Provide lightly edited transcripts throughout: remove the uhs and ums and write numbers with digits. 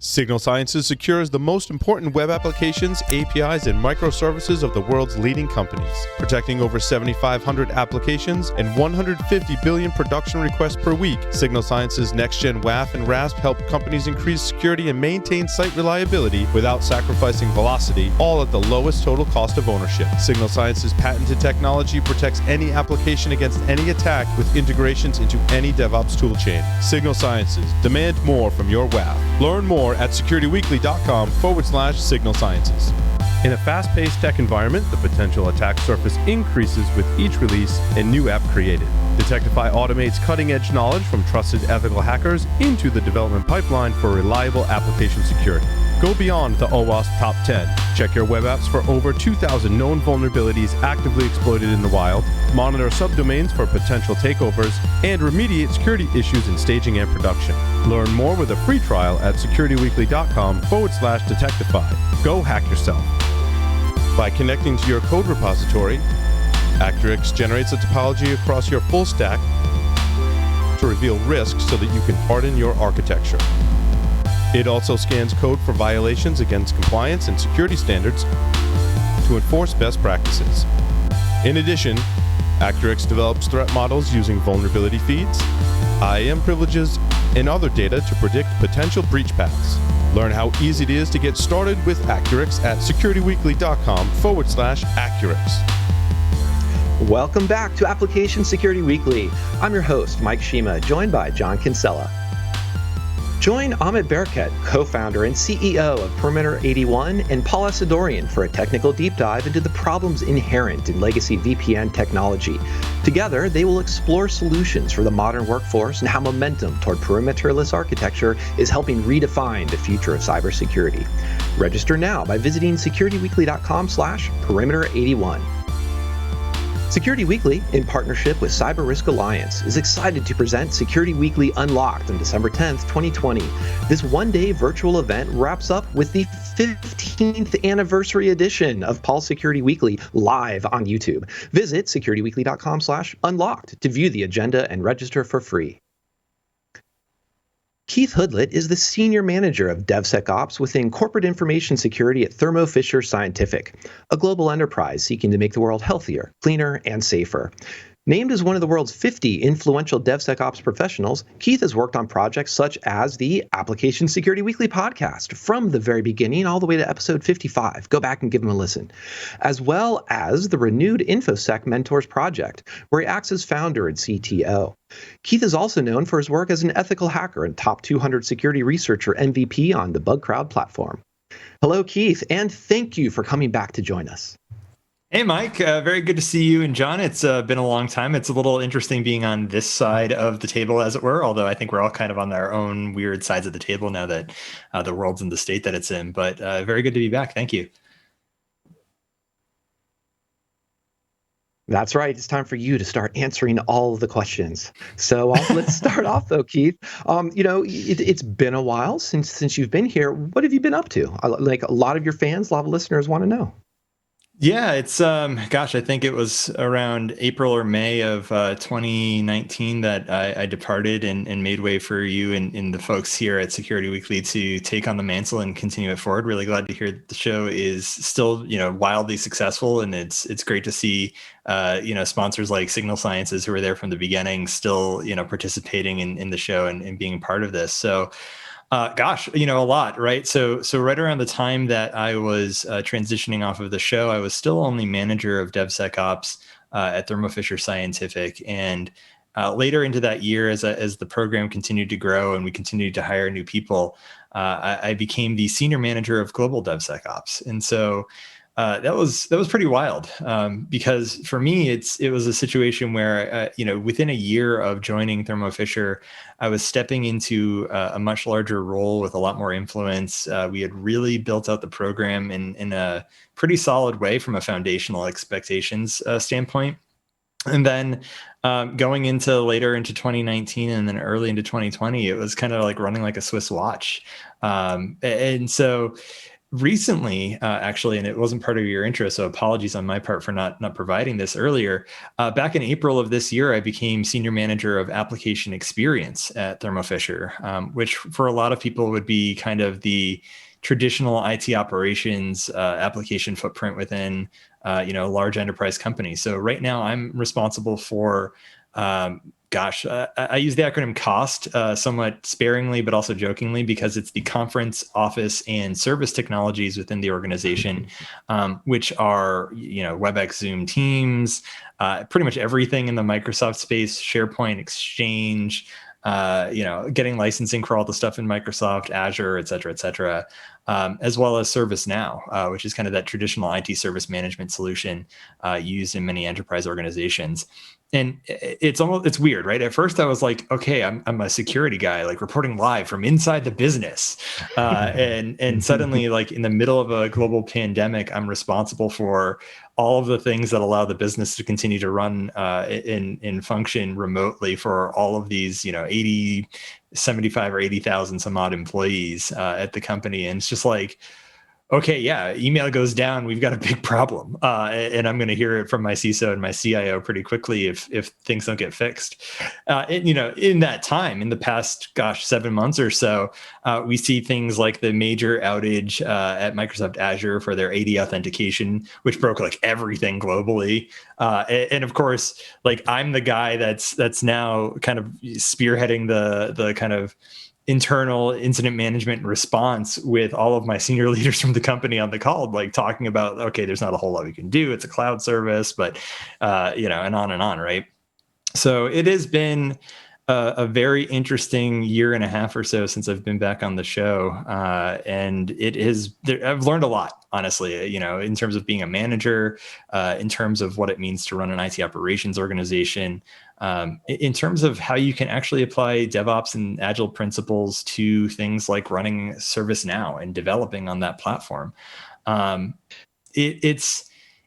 Signal Sciences secures the most important web applications, APIs, and microservices of the world's leading companies, protecting over 7,500 applications and 150 billion production requests per week. Signal Sciences Next-Gen WAF and RASP help companies increase security and maintain site reliability without sacrificing velocity, all at the lowest total cost of ownership. Signal Sciences patented technology protects any application against any attack with integrations into any DevOps toolchain. Signal Sciences, demand more from your WAF. Learn more at securityweekly.com/Signal Sciences. In a fast-paced tech environment, the potential attack surface increases with each release and new app created. Detectify automates cutting-edge knowledge from trusted ethical hackers into the development pipeline for reliable application security. Go beyond the OWASP Top 10. Check your web apps for over 2,000 known vulnerabilities actively exploited in the wild, monitor subdomains for potential takeovers, and remediate security issues in staging and production. Learn more with a free trial at securityweekly.com/Detectify. Go hack yourself. By connecting to your code repository, Accurix generates a topology across your full stack to reveal risks so that you can harden your architecture. It also scans code for violations against compliance and security standards to enforce best practices. In addition, Accurix develops threat models using vulnerability feeds, IAM privileges, and other data to predict potential breach paths. Learn how easy it is to get started with Accurix at securityweekly.com/Accurix. Welcome back to Application Security Weekly. I'm your host, Mike Shima, joined by John Kinsella. Join Amit Bereket, co-founder and CEO of Perimeter 81, and Paul Asadorian for a technical deep dive into the problems inherent in legacy VPN technology. Together, they will explore solutions for the modern workforce and how momentum toward perimeterless architecture is helping redefine the future of cybersecurity. Register now by visiting securityweekly.com/perimeter81. Security Weekly, in partnership with Cyber Risk Alliance, is excited to present Security Weekly Unlocked on December 10th, 2020. This one-day virtual event wraps up with the 15th anniversary edition of Paul's Security Weekly live on YouTube. Visit securityweekly.com/unlocked to view the agenda and register for free. Keith Hoodlet is the Senior Manager of DevSecOps within Corporate Information Security at Thermo Fisher Scientific, a global enterprise seeking to make the world healthier, cleaner, and safer. Named as one of the world's 50 influential DevSecOps professionals, Keith has worked on projects such as the Application Security Weekly podcast from the very beginning all the way to episode 55. Go back and give him a listen. As well as the renewed InfoSec Mentors project, where he acts as founder and CTO. Keith is also known for his work as an ethical hacker and top 200 security researcher MVP on the BugCrowd platform. Hello, Keith, and thank you for coming back to join us. Hey, Mike. Very good to see you and John. It's been a long time. It's a little interesting being on this side of the table, as it were, although I think we're all kind of on our own weird sides of the table now that the world's in the state that it's in. But very good to be back. Thank you. That's right. It's time for you to start answering all of the questions. So let's start off, though, Keith. It's been a while since you've been here. What have you been up to? Like a lot of your fans, a lot of listeners want to know. Yeah, it's I think it was around April or May of 2019 that I departed and made way for you and the folks here at Security Weekly to take on the mantle and continue it forward. Really glad to hear that the show is still, wildly successful, and it's great to see sponsors like Signal Sciences, who were there from the beginning, still participating in the show and being part of this. So. A lot, right? So right around the time that I was transitioning off of the show, I was still only manager of DevSecOps at Thermo Fisher Scientific. And later into that year, as the program continued to grow and we continued to hire new people, I became the senior manager of global DevSecOps. And so that was pretty wild because for me, it was a situation where, within a year of joining Thermo Fisher, I was stepping into a much larger role with a lot more influence. We had really built out the program in a pretty solid way from a foundational expectations standpoint. And then going into later into 2019 and then early into 2020, it was kind of like running like a Swiss watch. And so Recently, actually, and it wasn't part of your intro, so apologies on my part for not providing this earlier. Back in April of this year, I became senior manager of application experience at Thermo Fisher, which for a lot of people would be kind of the traditional IT operations application footprint within a large enterprise company. So right now, I'm responsible for I use the acronym COST somewhat sparingly, but also jokingly, because it's the conference, office, and service technologies within the organization, which are, WebEx, Zoom, Teams, pretty much everything in the Microsoft space, SharePoint, Exchange, getting licensing for all the stuff in Microsoft, Azure, et cetera, as well as ServiceNow, which is kind of that traditional IT service management solution used in many enterprise organizations. And it's weird, right? At first I was like, okay, I'm a security guy, like reporting live from inside the business. And suddenly, like in the middle of a global pandemic, I'm responsible for all of the things that allow the business to continue to run in function remotely for all of these, 80, 75 or 80,000 some odd employees at the company. And it's just like, okay, yeah, email goes down, we've got a big problem. And I'm going to hear it from my CISO and my CIO pretty quickly if things don't get fixed. In that time, in the past, 7 months or so, we see things like the major outage at Microsoft Azure for their AD authentication, which broke like everything globally. And of course, like I'm the guy that's now kind of spearheading the kind of internal incident management and response with all of my senior leaders from the company on the call, like talking about, okay, there's not a whole lot we can do. It's a cloud service, but, and on, right? So it has been a very interesting year and a half or so since I've been back on the show. And I've learned a lot, honestly, in terms of being a manager, in terms of what it means to run an IT operations organization, in terms of how you can actually apply DevOps and Agile principles to things like running ServiceNow and developing on that platform.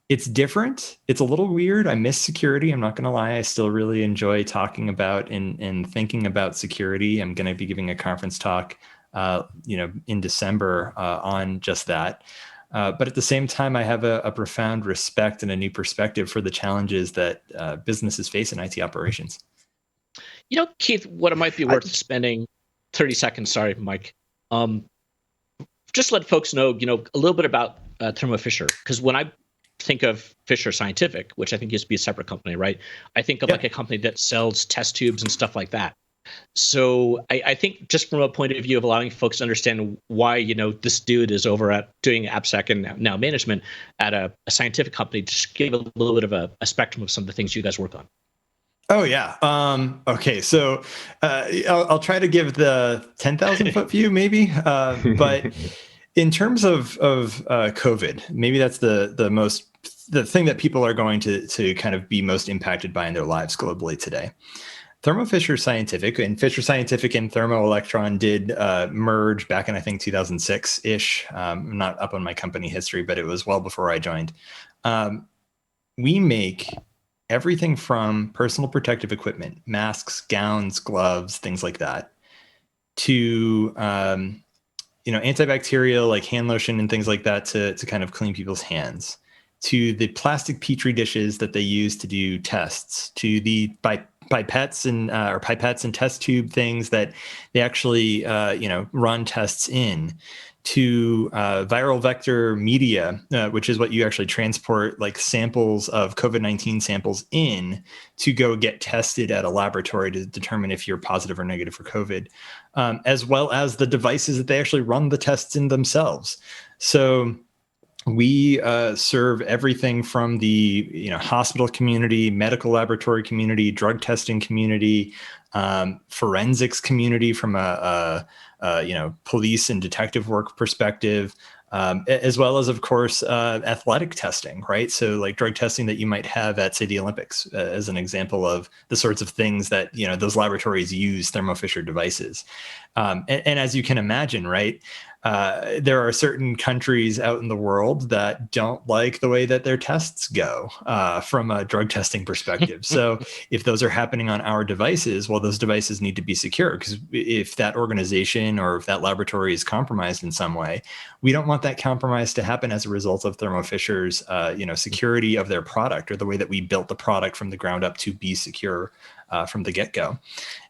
It's different. It's a little weird. I miss security. I'm not going to lie. I still really enjoy talking about and thinking about security. I'm going to be giving a conference talk, in December on just that. But at the same time, I have a profound respect and a new perspective for the challenges that businesses face in IT operations. Keith, what it might be worth spending 30 seconds, sorry, Mike, just let folks know, a little bit about Thermo Fisher, because when I think of Fisher Scientific, which I think used to be a separate company, right? I think of like a company that sells test tubes and stuff like that. So I think just from a point of view of allowing folks to understand why, this dude is over at doing AppSec and now management at a scientific company, just give a little bit of a spectrum of some of the things you guys work on. Oh, yeah. Okay. So I'll try to give the 10,000 foot view maybe. But in terms of COVID, maybe that's the thing that people are going to kind of be most impacted by in their lives globally today. Thermo Fisher Scientific and Thermo Electron did merge back in, I think, 2006-ish. I'm not up on my company history, but it was well before I joined. We make everything from personal protective equipment, masks, gowns, gloves, things like that, to antibacterial like hand lotion and things like that to kind of clean people's hands, to the plastic petri dishes that they use to do tests, to the pipettes and test tube things that they actually run tests in, to viral vector media, which is what you actually transport like samples of COVID-19 samples in to go get tested at a laboratory to determine if you're positive or negative for COVID, as well as the devices that they actually run the tests in themselves. So we serve everything from the hospital community, medical laboratory community, drug testing community, forensics community from a police and detective work perspective, as well as, of course, athletic testing, right? So like drug testing that you might have at, say, the Olympics, as an example of the sorts of things that, those laboratories use Thermo Fisher devices. And as you can imagine, right, there are certain countries out in the world that don't like the way that their tests go from a drug testing perspective. So if those are happening on our devices, well, those devices need to be secure, because if that organization or if that laboratory is compromised in some way, we don't want want that compromise to happen as a result of Thermo Fisher's, security of their product, or the way that we built the product from the ground up to be secure from the get-go.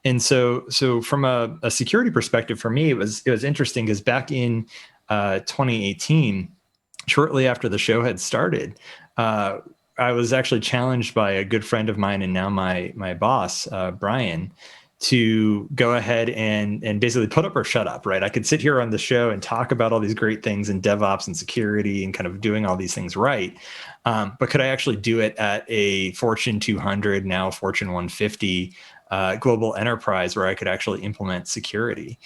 And so from a security perspective, for me, it was interesting because back in 2018, shortly after the show had started, I was actually challenged by a good friend of mine and now my boss, Brian, to go ahead and basically put up or shut up, right? I could sit here on the show and talk about all these great things in DevOps and security and kind of doing all these things right. But could I actually do it at a Fortune 200, now Fortune 150 global enterprise where I could actually implement security?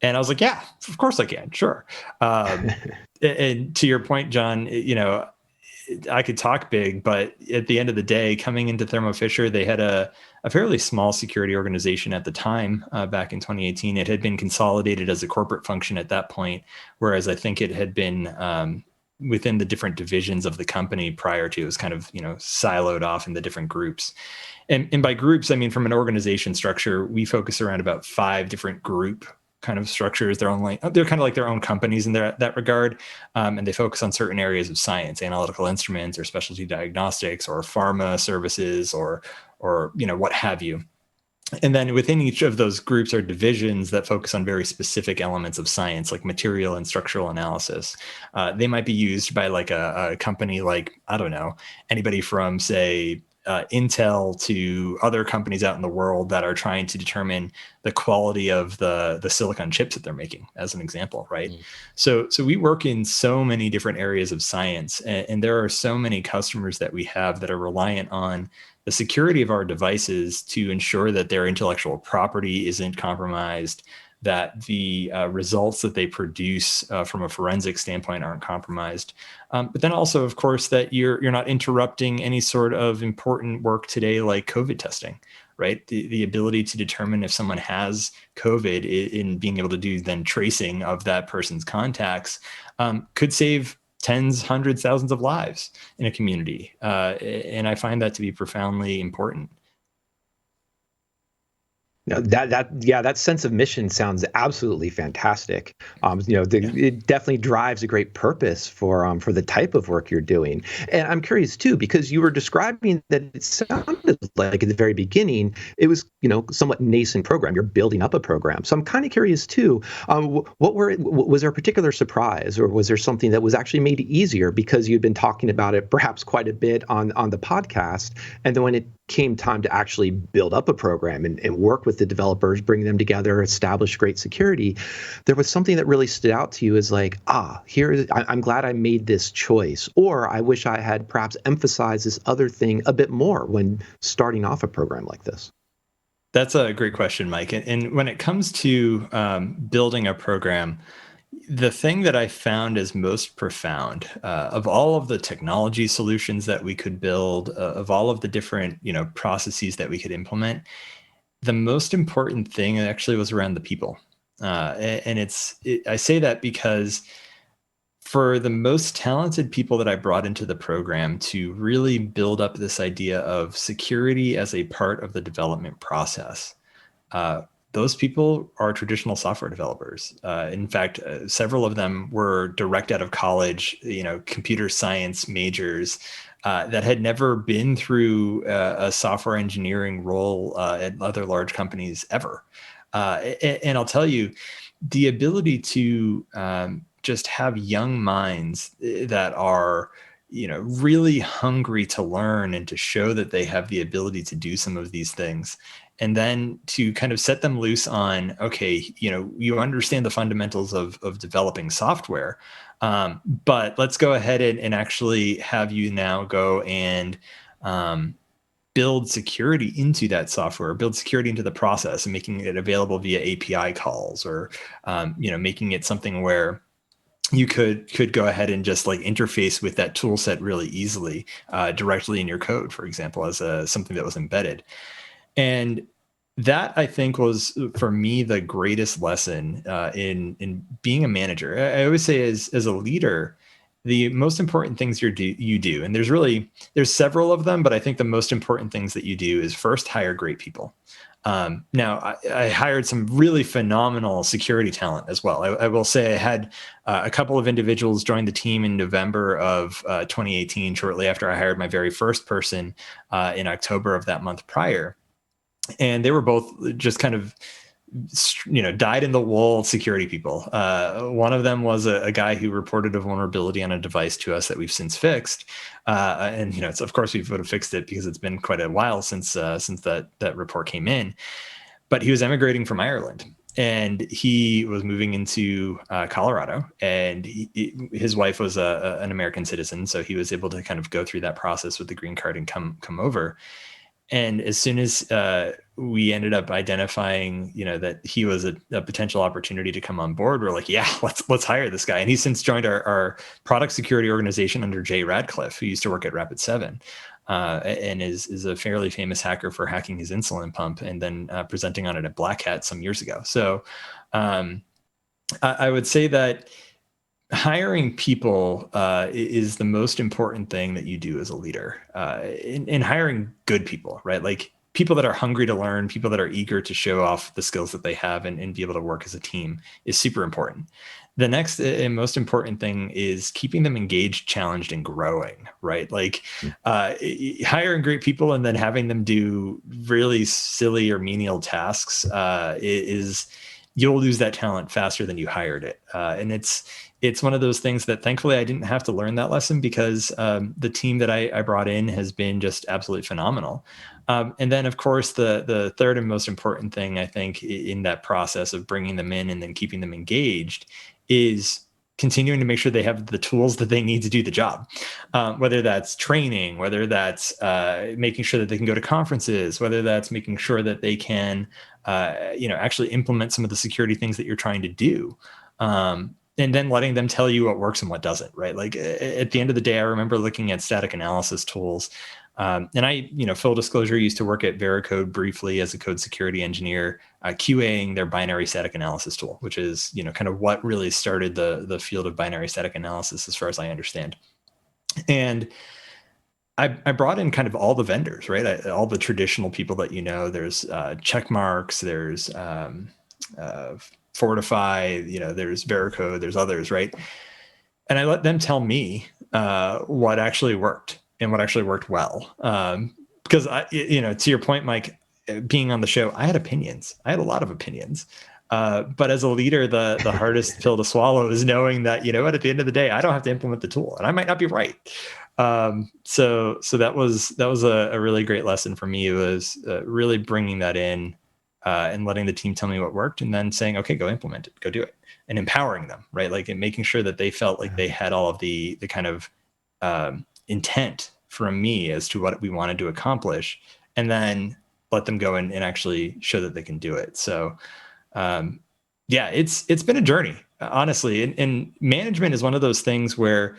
And I was like, yeah, of course I can. Sure. And to your point, John, I could talk big, but at the end of the day, coming into Thermo Fisher, they had a fairly small security organization at the time. Back in 2018, it had been consolidated as a corporate function at that point, whereas I think it had been within the different divisions of the company prior to. It was kind of siloed off in the different groups. And by groups, I mean from an organization structure, we focus around about 5 different group kind of structures. They're kind of like their own companies in that regard, and they focus on certain areas of science, analytical instruments, or specialty diagnostics, or pharma services, or what have you. And then within each of those groups are divisions that focus on very specific elements of science, like material and structural analysis. They might be used by like a company like, I don't know, anybody from, say, Intel to other companies out in the world that are trying to determine the quality of the silicon chips that they're making, as an example, right? So we work in so many different areas of science, and there are so many customers that we have that are reliant on the security of our devices to ensure that their intellectual property isn't compromised, that the results that they produce from a forensic standpoint aren't compromised. But then also, of course, that you're not interrupting any sort of important work today, like COVID testing, right? The ability to determine if someone has COVID in being able to do then tracing of that person's contacts could save tens, hundreds, thousands of lives in a community. And I find that to be profoundly important. No, that sense of mission sounds absolutely fantastic. It definitely drives a great purpose for the type of work you're doing. And I'm curious too, because you were describing that it sounded like at the very beginning it was somewhat nascent program. You're building up a program. So I'm kind of curious too. Was there a particular surprise, or was there something that was actually made easier because you'd been talking about it perhaps quite a bit on the podcast, and then when it came time to actually build up a program and work with the developers, bring them together, establish great security, there was something that really stood out to you as like, I'm glad I made this choice, or I wish I had perhaps emphasized this other thing a bit more when starting off a program like this? That's a great question, Mike. And when it comes to building a program, the thing that I found is most profound of all of the technology solutions that we could build, of all of the different processes that we could implement, the most important thing actually was around the people. And I say that because for the most talented people that I brought into the program to really build up this idea of security as a part of the development process, those people are traditional software developers. In fact, several of them were direct out of college, computer science majors that had never been through a software engineering role at other large companies ever. And I'll tell you, the ability to just have young minds that are really hungry to learn and to show that they have the ability to do some of these things, and then to kind of set them loose on, okay, you understand the fundamentals of developing software, but let's go ahead and actually have you now go and build security into that software, build security into the process, and making it available via API calls, or making it something where you could go ahead and just like interface with that tool set really easily, directly in your code, for example, as something that was embedded. And that, I think, was for me the greatest lesson in being a manager. I always say, as a leader, the most important things you do, and there's several of them, but I think the most important things that you do is first hire great people. Now, I hired some really phenomenal security talent as well. I will say I had a couple of individuals join the team in November of 2018, shortly after I hired my very first person in October of that month prior. And they were both just kind of, dyed in the wool security people. One of them was a guy who reported a vulnerability on a device to us that we've since fixed. And it's, of course we would have fixed it because it's been quite a while since that report came in. But he was emigrating from Ireland, and he was moving into Colorado, and his wife was an American citizen, so he was able to kind of go through that process with the green card and come over. And as soon as we ended up identifying, that he was a potential opportunity to come on board, we're like, yeah, let's hire this guy. And he's since joined our product security organization under Jay Radcliffe, who used to work at Rapid7, and is a fairly famous hacker for hacking his insulin pump and then presenting on it at Black Hat some years ago. So I would say that hiring people is the most important thing that you do as a leader, in hiring good people, right? Like people that are hungry to learn, people that are eager to show off the skills that they have and be able to work as a team is super important. The next and most important thing is keeping them engaged, challenged, and growing, right? Like hiring great people and then having them do really silly or menial tasks you'll lose that talent faster than you hired it. And it's one of those things that thankfully I didn't have to learn that lesson because the team that I brought in has been just absolutely phenomenal. And then, of course, the third and most important thing, I think, in that process of bringing them in and then keeping them engaged is continuing to make sure they have the tools that they need to do the job, whether that's training, whether that's making sure that they can go to conferences, whether that's making sure that they can, actually implement some of the security things that you're trying to do. And then letting them tell you what works and what doesn't, right? Like at the end of the day, I remember looking at static analysis tools. And I, full disclosure, used to work at Veracode briefly as a code security engineer, QAing their binary static analysis tool, which is, kind of what really started the field of binary static analysis, as far as I understand. And I brought in kind of all the vendors, right? All the traditional people that, there's Checkmarks, there's Fortify, there's Veracode, there's others, right? And I let them tell me what actually worked and what actually worked well. Because to your point, Mike, being on the show, I had opinions. I had a lot of opinions. But as a leader, the hardest pill to swallow is knowing that, at the end of the day, I don't have to implement the tool and I might not be right. So that was a really great lesson for me. It was really bringing that in and letting the team tell me what worked and then saying, okay, go implement it, go do it, and empowering them, right? Like and making sure that they felt like they had all of the kind of intent from me as to what we wanted to accomplish, and then let them go and actually show that they can do it. So it's been a journey, honestly. And management is one of those things where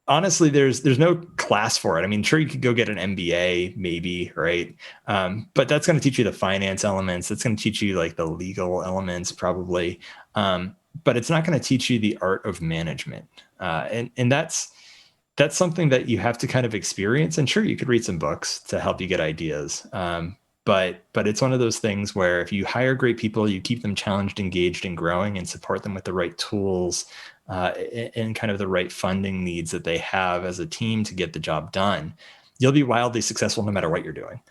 honestly, there's no class for it. I mean, sure, you could go get an MBA, maybe, right? But that's going to teach you the finance elements. That's going to teach you like the legal elements, probably. But it's not going to teach you the art of management. And that's something that you have to kind of experience. And sure, you could read some books to help you get ideas. But it's one of those things where if you hire great people, you keep them challenged, engaged, and growing, and support them with the right tools and kind of the right funding needs that they have as a team to get the job done, you'll be wildly successful no matter what you're doing.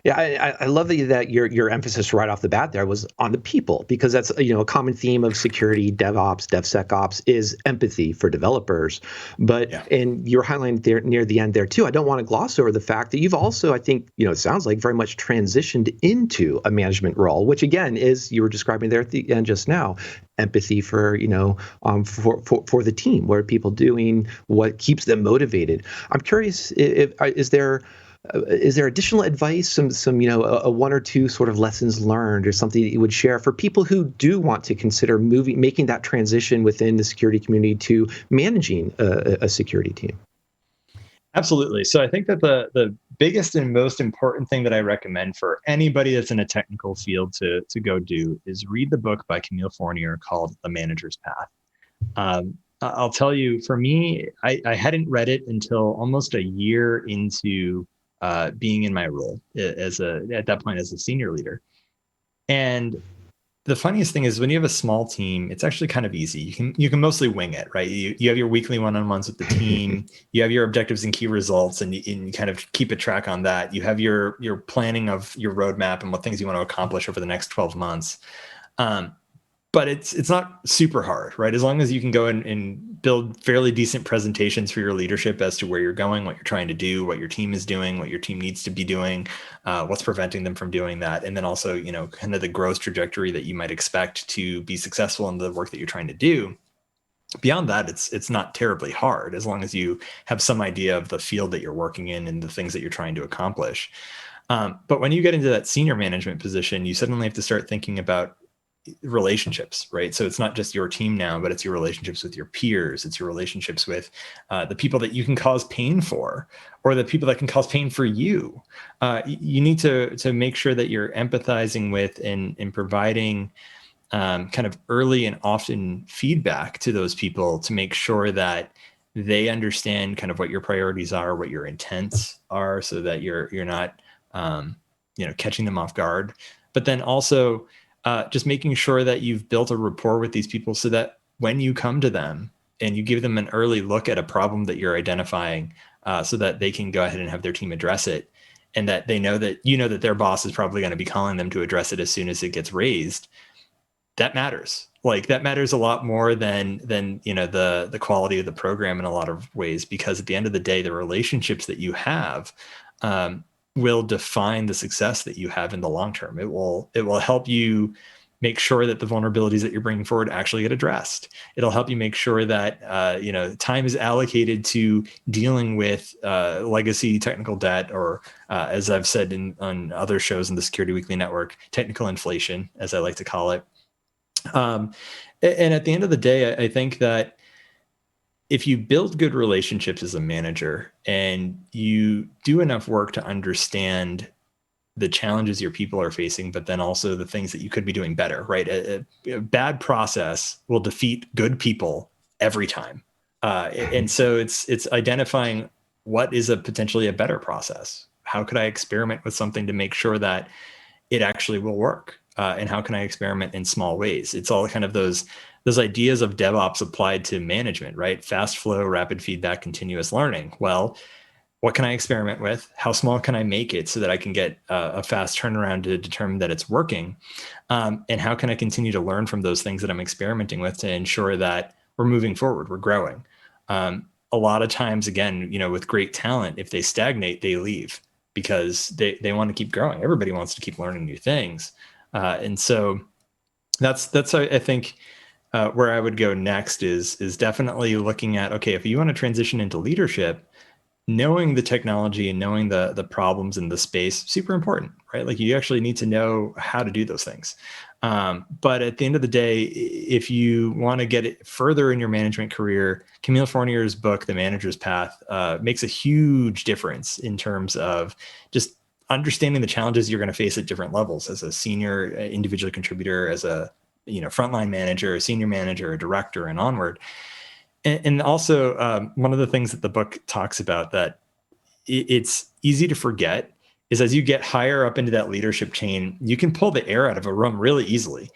Yeah, I love that your emphasis right off the bat there was on the people, because that's a common theme of security, DevOps, DevSecOps is empathy for developers. But and you're highlighting there near the end there too. I don't want to gloss over the fact that you've also, I think, it sounds like very much transitioned into a management role, which again is you were describing there at the end just now, empathy for for the team, where people doing what keeps them motivated. I'm curious, is there additional advice, some a one or two sort of lessons learned or something that you would share for people who do want to consider making that transition within the security community to managing a security team? Absolutely. So I think that the biggest and most important thing that I recommend for anybody that's in a technical field to go do is read the book by Camille Fournier called The Manager's Path. I'll tell you, for me, I hadn't read it until almost a year into being in my role at that point as a senior leader. And the funniest thing is when you have a small team, it's actually kind of easy. You can mostly wing it, right? You have your weekly one-on-ones with the team. You have your objectives and key results, and you kind of keep a track on that. You have your planning of your roadmap and what things you want to accomplish over the next 12 months. But it's not super hard, right? As long as you can go and build fairly decent presentations for your leadership as to where you're going, what you're trying to do, what your team is doing, what your team needs to be doing, what's preventing them from doing that. And then also, kind of the growth trajectory that you might expect to be successful in the work that you're trying to do. Beyond that, it's not terribly hard as long as you have some idea of the field that you're working in and the things that you're trying to accomplish. But when you get into that senior management position, you suddenly have to start thinking about relationships, right? So it's not just your team now, but it's your relationships with your peers. It's your relationships with the people that you can cause pain for, or the people that can cause pain for you. You need to make sure that you're empathizing with and providing kind of early and often feedback to those people to make sure that they understand kind of what your priorities are, what your intents are, so that you're not catching them off guard. But then also just making sure that you've built a rapport with these people so that when you come to them and you give them an early look at a problem that you're identifying, so that they can go ahead and have their team address it, and that they know that that their boss is probably going to be calling them to address it as soon as it gets raised. That matters. Like, that matters a lot more than the quality of the program in a lot of ways, because at the end of the day, the relationships that you have will define the success that you have in the long term. It will help you make sure that the vulnerabilities that you're bringing forward actually get addressed. It'll help you make sure that time is allocated to dealing with legacy technical debt, or as I've said on other shows in the Security Weekly Network, technical inflation, as I like to call it. And at the end of the day, I think that if you build good relationships as a manager and you do enough work to understand the challenges your people are facing, but then also the things that you could be doing better, right? A bad process will defeat good people every time. And so it's identifying what is potentially a better process. How could I experiment with something to make sure that it actually will work? And how can I experiment in small ways? It's all kind of those ideas of DevOps applied to management, right? Fast flow, rapid feedback, continuous learning. Well, what can I experiment with? How small can I make it so that I can get a fast turnaround to determine that it's working? And how can I continue to learn from those things that I'm experimenting with to ensure that we're moving forward, we're growing? A lot of times, again, with great talent, if they stagnate, they leave because they want to keep growing. Everybody wants to keep learning new things. And so that's I think where I would go next is definitely looking at, okay, if you want to transition into leadership, knowing the technology and knowing the problems in the space, super important, right? Like, you actually need to know how to do those things. But at the end of the day, if you want to get it further in your management career, Camille Fournier's book, The Manager's Path, makes a huge difference in terms of just understanding the challenges you're going to face at different levels as a senior individual contributor, as a frontline manager, a senior manager, a director, and onward. And also, one of the things that the book talks about that it's easy to forget is, as you get higher up into that leadership chain, you can pull the air out of a room really easily,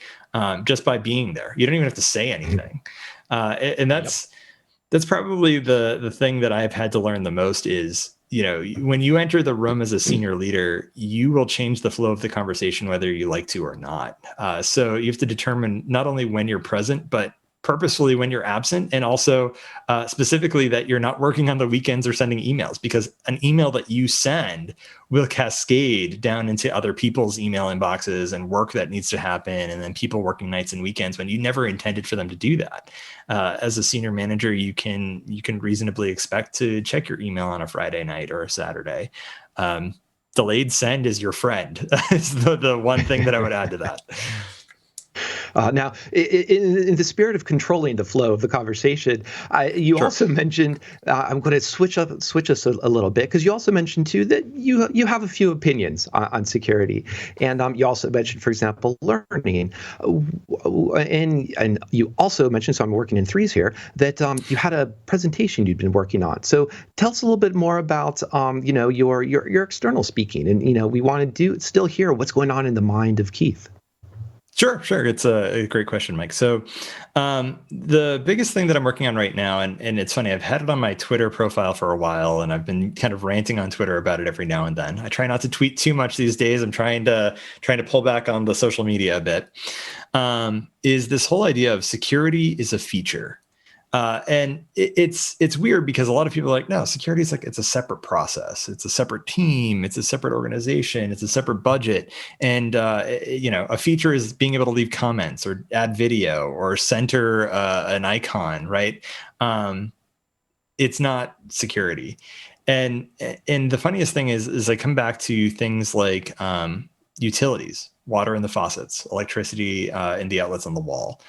just by being there. You don't even have to say anything. And that's probably the thing that I've had to learn the most is, when you enter the room as a senior leader, you will change the flow of the conversation, whether you like to or not. So you have to determine not only when you're present, but purposefully when you're absent, and also specifically that you're not working on the weekends or sending emails, because an email that you send will cascade down into other people's email inboxes and work that needs to happen, and then people working nights and weekends when you never intended for them to do that. As a senior manager, you can reasonably expect to check your email on a Friday night or a Saturday. Delayed send is your friend. It's the one thing that I would add to that. Now, in the spirit of controlling the flow of the conversation, you also mentioned, I'm going to switch us a little bit, because you also mentioned too that you have a few opinions on security, and you also mentioned, for example, learning, and you also mentioned, so I'm working in threes here, that you had a presentation you'd been working on. So tell us a little bit more about your external speaking, and we want to still hear what's going on in the mind of Keith. Sure. It's a great question, Mike. So the biggest thing that I'm working on right now, and it's funny, I've had it on my Twitter profile for a while, and I've been kind of ranting on Twitter about it every now and then. I try not to tweet too much these days. I'm trying to pull back on the social media a bit. Is this whole idea of security is a feature. And it's weird because a lot of people are like, no, security is it's a separate process. It's a separate team. It's a separate organization. It's a separate budget. And, a feature is being able to leave comments or add video or center an icon, right? It's not security. And the funniest thing is I come back to things like utilities, water in the faucets, electricity in the outlets on the wall.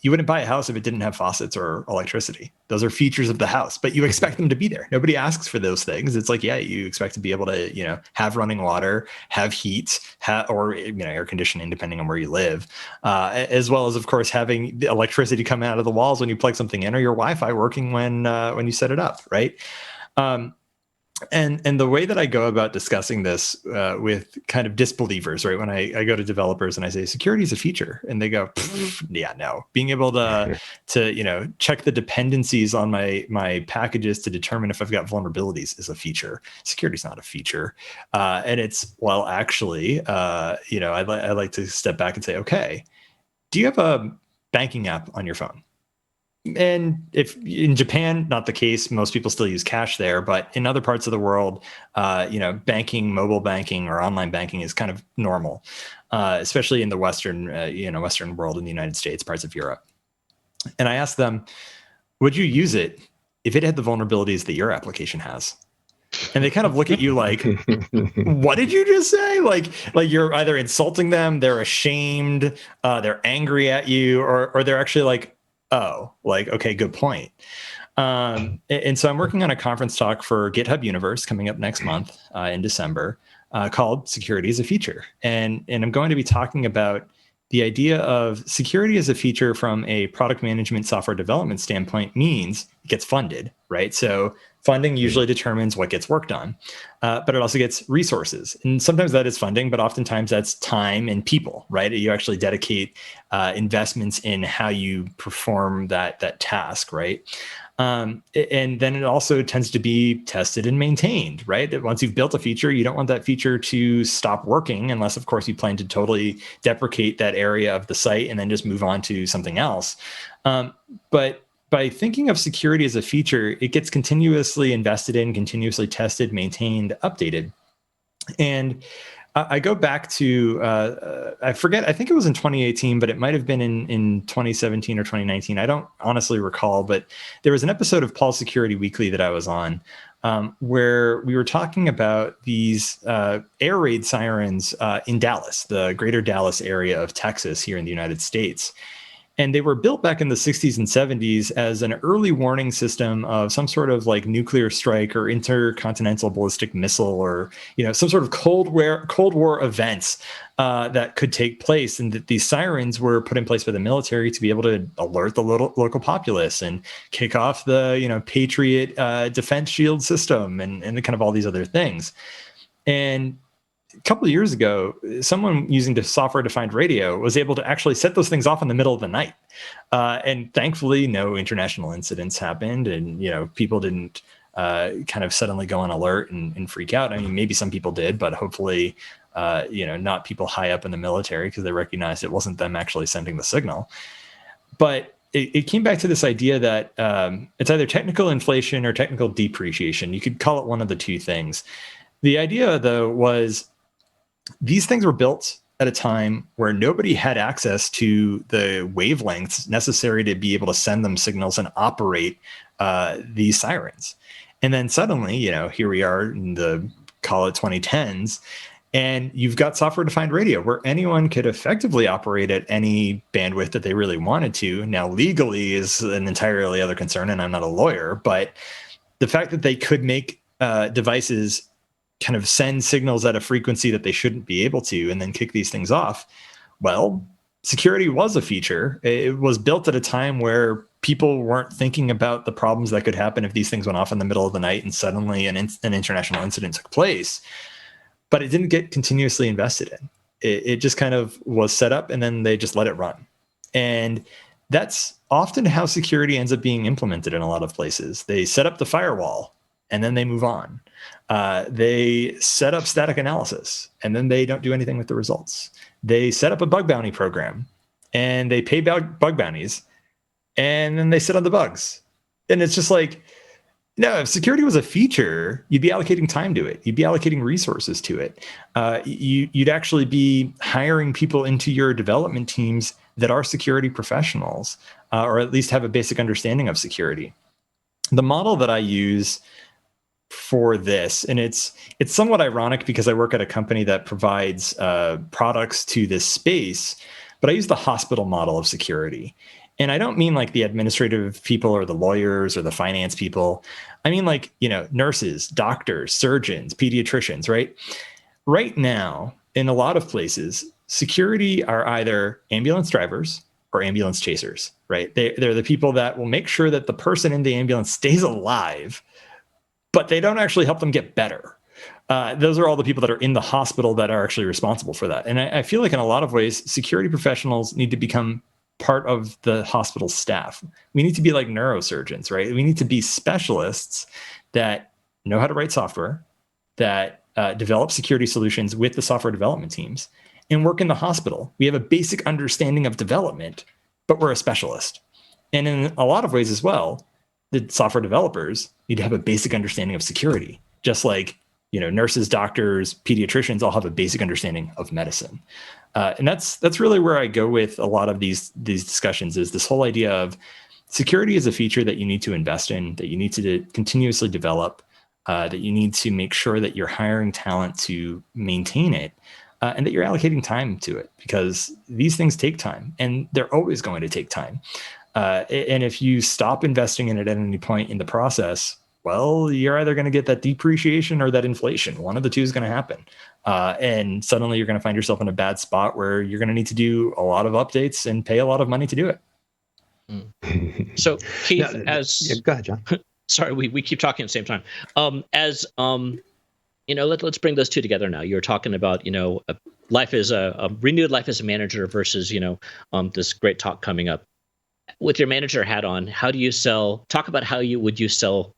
You wouldn't buy a house if it didn't have faucets or electricity. Those are features of the house, but you expect them to be there. Nobody asks for those things. It's you expect to be able to, have running water, have heat, or air conditioning, depending on where you live, as well as, of course, having the electricity come out of the walls when you plug something in, or your Wi-Fi working when you set it up, right? And the way that I go about discussing this with kind of disbelievers, right? When I go to developers and I say security is a feature, and they go, yeah, no. Being able to check the dependencies on my packages to determine if I've got vulnerabilities is a feature. Security is not a feature, and it's actually, I like to step back and say, okay, do you have a banking app on your phone? And if in Japan, not the case, most people still use cash there, but in other parts of the world, banking, mobile banking, or online banking is kind of normal, especially in the Western world, in the United States, parts of Europe. And I asked them, would you use it if it had the vulnerabilities that your application has? And they kind of look at you like, what did you just say? Like you're either insulting them, they're ashamed, they're angry at you, or they're actually like, oh, okay, good point. And so I'm working on a conference talk for GitHub Universe coming up next month in December called Security as a Feature. And I'm going to be talking about the idea of security as a feature from a product management software development standpoint means it gets funded, right? So funding usually determines what gets worked on, but it also gets resources. And sometimes that is funding, but oftentimes that's time and people, right? You actually dedicate investments in how you perform that task, right? And then it also tends to be tested and maintained, right? Once you've built a feature, you don't want that feature to stop working unless, of course, you plan to totally deprecate that area of the site and then just move on to something else. But by thinking of security as a feature, it gets continuously invested in, continuously tested, maintained, updated. And I go back to, I forget, I think it was in 2018, but it might have been in 2017 or 2019. I don't honestly recall, but there was an episode of Paul Security Weekly that I was on where we were talking about these air raid sirens in Dallas, the greater Dallas area of Texas here in the United States. And they were built back in the 60s and 70s as an early warning system of some sort of nuclear strike or intercontinental ballistic missile or, some sort of Cold War events that could take place. And that these sirens were put in place by the military to be able to alert the local populace and kick off the, Patriot defense shield system and kind of all these other things. And a couple of years ago, someone using the software-defined radio was able to actually set those things off in the middle of the night. And thankfully, no international incidents happened. And, people didn't kind of suddenly go on alert and freak out. I mean, maybe some people did, but hopefully, not people high up in the military because they recognized it wasn't them actually sending the signal. But it came back to this idea that it's either technical inflation or technical depreciation. You could call it one of the two things. The idea, though, was these things were built at a time where nobody had access to the wavelengths necessary to be able to send them signals and operate these sirens. And then suddenly, here we are in the, call it 2010s, And you've got software-defined radio where anyone could effectively operate at any bandwidth that they really wanted to. Now, legally is an entirely other concern, and I'm not a lawyer, but the fact that they could make devices kind of send signals at a frequency that they shouldn't be able to and then kick these things off, well, security was a feature. It was built at a time where people weren't thinking about the problems that could happen if these things went off in the middle of the night and suddenly an international incident took place. But it didn't get continuously invested in. It just kind of was set up and then they just let it run. And that's often how security ends up being implemented in a lot of places. They set up the firewall and then they move on. They set up static analysis and then they don't do anything with the results. They set up a bug bounty program and they pay bug bounties and then they sit on the bugs. And it's just like, no, if security was a feature, you'd be allocating time to it. You'd be allocating resources to it. You'd actually be hiring people into your development teams that are security professionals, or at least have a basic understanding of security. The model that I use for this, and it's somewhat ironic because I work at a company that provides products to this space, but I use the hospital model of security. And I don't mean like the administrative people or the lawyers or the finance people. I mean like, nurses, doctors, surgeons, pediatricians, right? Right now, in a lot of places, security are either ambulance drivers or ambulance chasers, right? They're the people that will make sure that the person in the ambulance stays alive, but they don't actually help them get better. Those are all the people that are in the hospital that are actually responsible for that. And I feel like in a lot of ways, security professionals need to become part of the hospital staff. We need to be like neurosurgeons, right? We need to be specialists that know how to write software, that develop security solutions with the software development teams, and work in the hospital. We have a basic understanding of development, but we're a specialist. And in a lot of ways as well, the software developers need to have a basic understanding of security, just like nurses, doctors, pediatricians all have a basic understanding of medicine. And that's really where I go with a lot of these discussions, is this whole idea of security is a feature that you need to invest in, that you need to continuously develop, that you need to make sure that you're hiring talent to maintain it, and that you're allocating time to it, because these things take time and they're always going to take time. And if you stop investing in it at any point in the process, well, you're either going to get that depreciation or that inflation. One of the two is going to happen. And suddenly you're going to find yourself in a bad spot where you're going to need to do a lot of updates and pay a lot of money to do it. So Keith, go ahead, John. Sorry, we keep talking at the same time. Let's bring those two together now. You're talking about, life is a renewed life as a manager versus, this great talk coming up. With your manager hat on, how do you sell? Talk about how would you sell,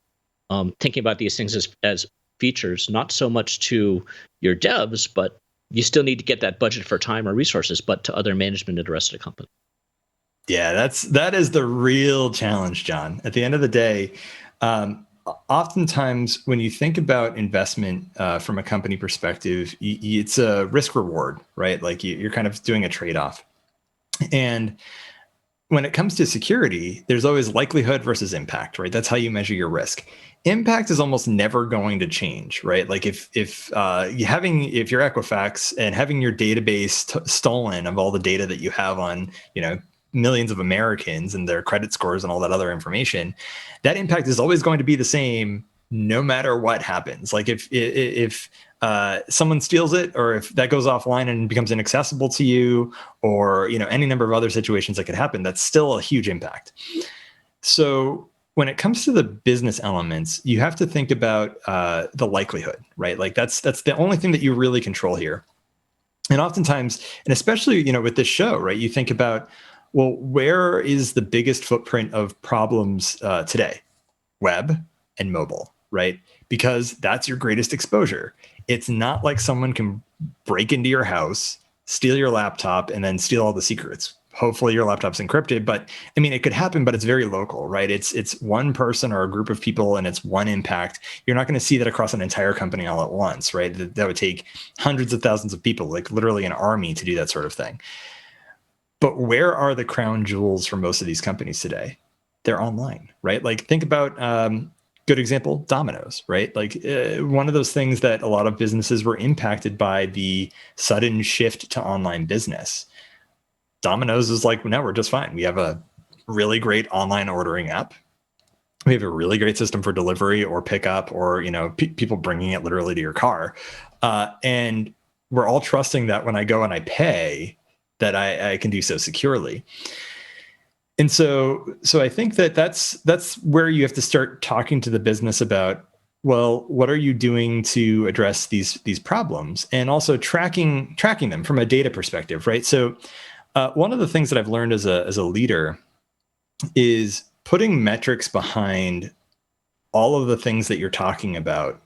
thinking about these things as features, not so much to your devs, but you still need to get that budget for time or resources, but to other management at the rest of the company. Yeah, that is the real challenge, John. At the end of the day, oftentimes when you think about investment from a company perspective, it's a risk reward, right? Like you're kind of doing a trade-off. And when it comes to security, there's always likelihood versus impact, right? That's how you measure your risk. Impact is almost never going to change, right? Like if you're Equifax and having your database stolen of all the data that you have on, millions of Americans and their credit scores and all that other information, that impact is always going to be the same no matter what happens. Like if someone steals it, or if that goes offline and becomes inaccessible to you, or any number of other situations that could happen, that's still a huge impact. So when it comes to the business elements, you have to think about the likelihood, right? Like that's the only thing that you really control here. And oftentimes, and especially with this show, right? You think about, well, where is the biggest footprint of problems today? Web and mobile, right? Because that's your greatest exposure. It's not like someone can break into your house, steal your laptop, and then steal all the secrets. Hopefully your laptop's encrypted, but I mean, it could happen, but it's very local, right? It's one person or a group of people and it's one impact. You're not going to see that across an entire company all at once, right? That would take hundreds of thousands of people, like literally an army, to do that sort of thing. But where are the crown jewels for most of these companies today? They're online, right? Like think about Good example, Domino's, right? Like one of those things that a lot of businesses were impacted by the sudden shift to online business. Domino's is like, no, we're just fine. We have a really great online ordering app. We have a really great system for delivery or pickup, or people bringing it literally to your car, and we're all trusting that when I go and I pay, that I can do so securely. And so I think that's where you have to start talking to the business about, well, what are you doing to address these problems, and also tracking them from a data perspective, right? So one of the things that I've learned as a leader is putting metrics behind all of the things that you're talking about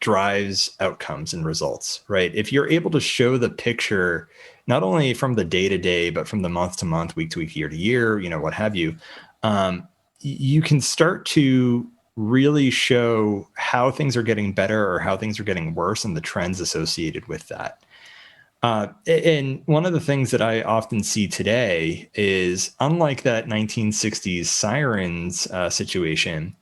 drives outcomes and results, right? If you're able to show the picture, not only from the day to day, but from the month to month, week to week, year to year, what have you, you can start to really show how things are getting better or how things are getting worse and the trends associated with that. And one of the things that I often see today is, unlike that 1960s sirens situation,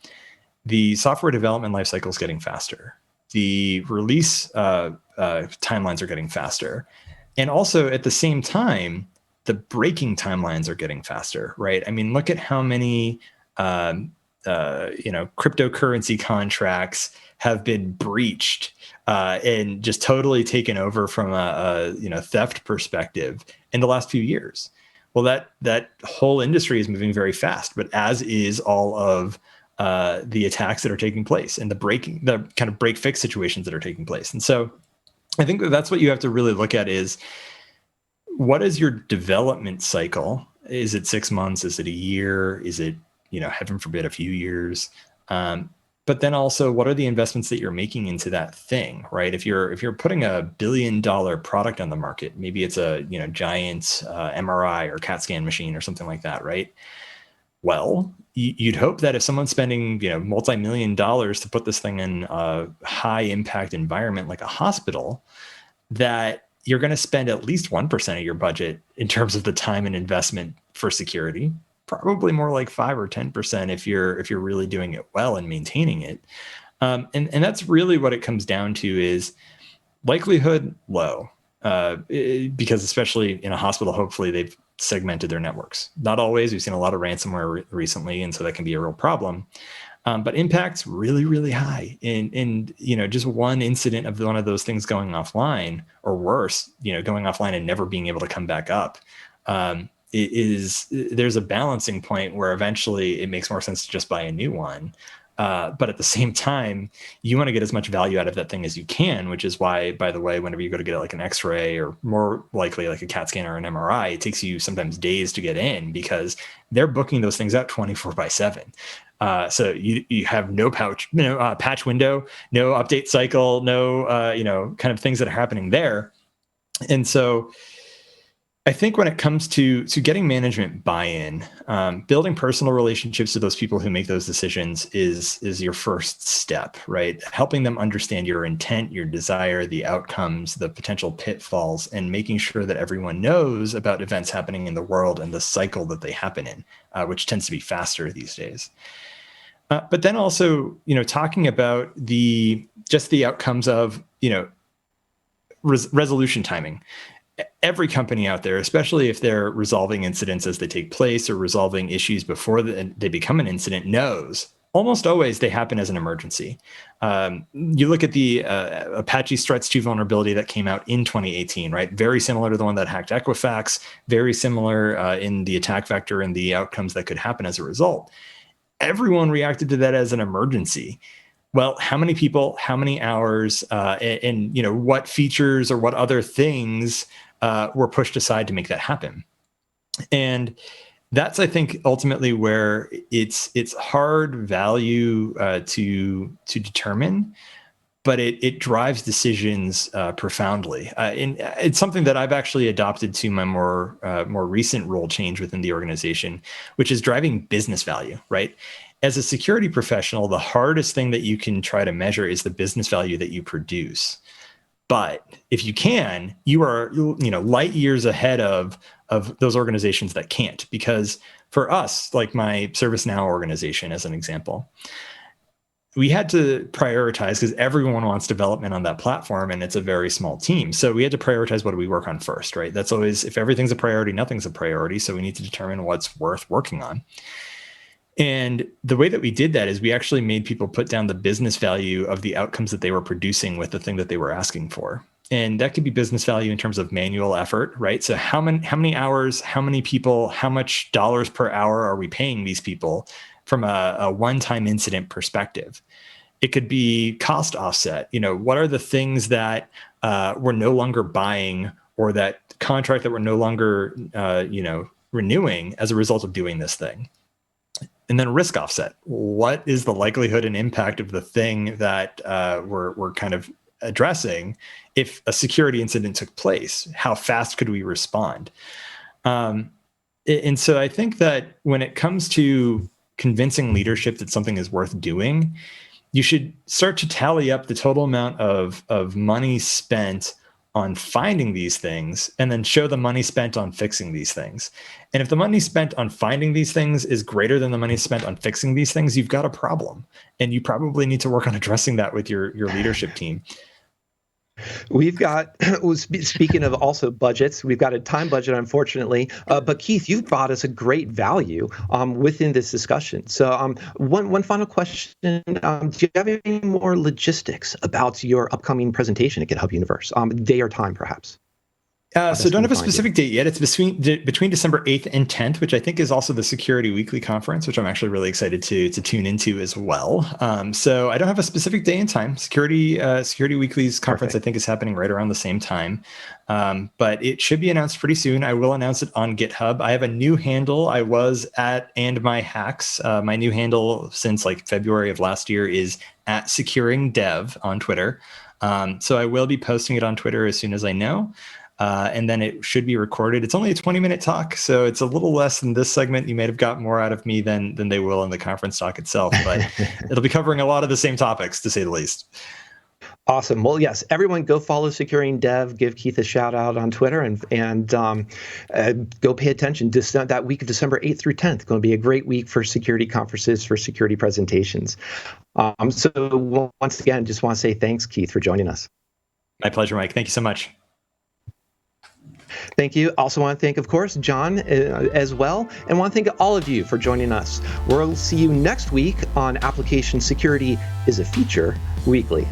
the software development lifecycle is getting faster. The release timelines are getting faster. And also at the same time, the breaking timelines are getting faster, right? I mean, look at how many cryptocurrency contracts have been breached and just totally taken over from a theft perspective in the last few years. Well, that whole industry is moving very fast, but as is all of the attacks that are taking place and the kind of break fix situations that are taking place. And so I think that's what you have to really look at is, what is your development cycle? Is it 6 months? Is it a year? Is it, heaven forbid, a few years? But then also, what are the investments that you're making into that thing, right? If you're putting $1 billion product on the market, maybe it's a giant MRI or CAT scan machine or something like that, right? Well, you'd hope that if someone's spending multi-million dollars to put this thing in a high impact environment like a hospital, that you're going to spend at least 1% of your budget in terms of the time and investment for security. Probably more like 5 or 10% if you're really doing it well and maintaining it. And that's really what it comes down to, is likelihood low, because especially in a hospital, hopefully they've segmented their networks. Not always. We've seen a lot of ransomware recently, and so that can be a real problem. But impact's really, really high. And just one incident of one of those things going offline, or worse, going offline and never being able to come back up, there's a balancing point where eventually it makes more sense to just buy a new one. But at the same time, you want to get as much value out of that thing as you can, which is why, by the way, whenever you go to get like an X-ray, or more likely like a CAT scan or an MRI, it takes you sometimes days to get in, because they're booking those things out 24/7. So you have no patch window, no update cycle, no kind of things that are happening there. And so I think when it comes to getting management buy-in, building personal relationships with those people who make those decisions is your first step, right? Helping them understand your intent, your desire, the outcomes, the potential pitfalls, and making sure that everyone knows about events happening in the world and the cycle that they happen in, which tends to be faster these days. But then also, talking about the outcomes of, resolution timing. Every company out there, especially if they're resolving incidents as they take place or resolving issues before they become an incident, knows almost always they happen as an emergency. You look at the Apache Struts 2 vulnerability that came out in 2018, right? Very similar to the one that hacked Equifax, very similar in the attack vector and the outcomes that could happen as a result. Everyone reacted to that as an emergency. Well, how many people, how many hours, and what features or what other things were pushed aside to make that happen? And that's, I think, ultimately where it's hard value to determine, but it drives decisions profoundly. And it's something that I've actually adopted to my more recent role change within the organization, which is driving business value, right? As a security professional, the hardest thing that you can try to measure is the business value that you produce. But if you can, you are light years ahead of those organizations that can't. Because for us, like my ServiceNow organization, as an example, we had to prioritize because everyone wants development on that platform and it's a very small team. So we had to prioritize what do we work on first, right? That's always, if everything's a priority, nothing's a priority. So we need to determine what's worth working on. And the way that we did that is we actually made people put down the business value of the outcomes that they were producing with the thing that they were asking for. And that could be business value in terms of manual effort, right? So how many hours, how many people, how much dollars per hour are we paying these people from a one-time incident perspective? It could be cost offset. What are the things that we're no longer buying, or that contract that we're no longer, renewing as a result of doing this thing? And then risk offset. What is the likelihood and impact of the thing that we're kind of addressing if a security incident took place? How fast could we respond? And so I think that when it comes to convincing leadership that something is worth doing, you should start to tally up the total amount of money spent on finding these things and then show the money spent on fixing these things. And if the money spent on finding these things is greater than the money spent on fixing these things, you've got a problem. And you probably need to work on addressing that with your leadership team. We've got, speaking of also budgets, we've got a time budget, unfortunately. But Keith, you've brought us a great value within this discussion. So one final question. Do you have any more logistics about your upcoming presentation at GitHub Universe? Day or time, perhaps? So don't have a specific date yet. It's between December 8th and 10th, which I think is also the Security Weekly conference, which I'm actually really excited to tune into as well. So I don't have a specific day and time. Security Weekly's conference, I think, is happening right around the same time. But it should be announced pretty soon. I will announce it on GitHub. I have a new handle. I was at @andmyhacks. My new handle since like February of last year is @securingdev on Twitter. So I will be posting it on Twitter as soon as I know. And then it should be recorded. It's only a 20-minute talk, so it's a little less than this segment. You might have got more out of me than they will in the conference talk itself, but it'll be covering a lot of the same topics, to say the least. Awesome. Well, yes, everyone go follow Securing Dev, give Keith a shout out on Twitter, and go pay attention. That week of December 8th through 10th, going to be a great week for security conferences, for security presentations. So once again, just want to say thanks, Keith, for joining us. My pleasure, Mike. Thank you so much. Thank you. Also want to thank, of course, John as well, and want to thank all of you for joining us. We'll see you next week on Application Security is a Feature Weekly.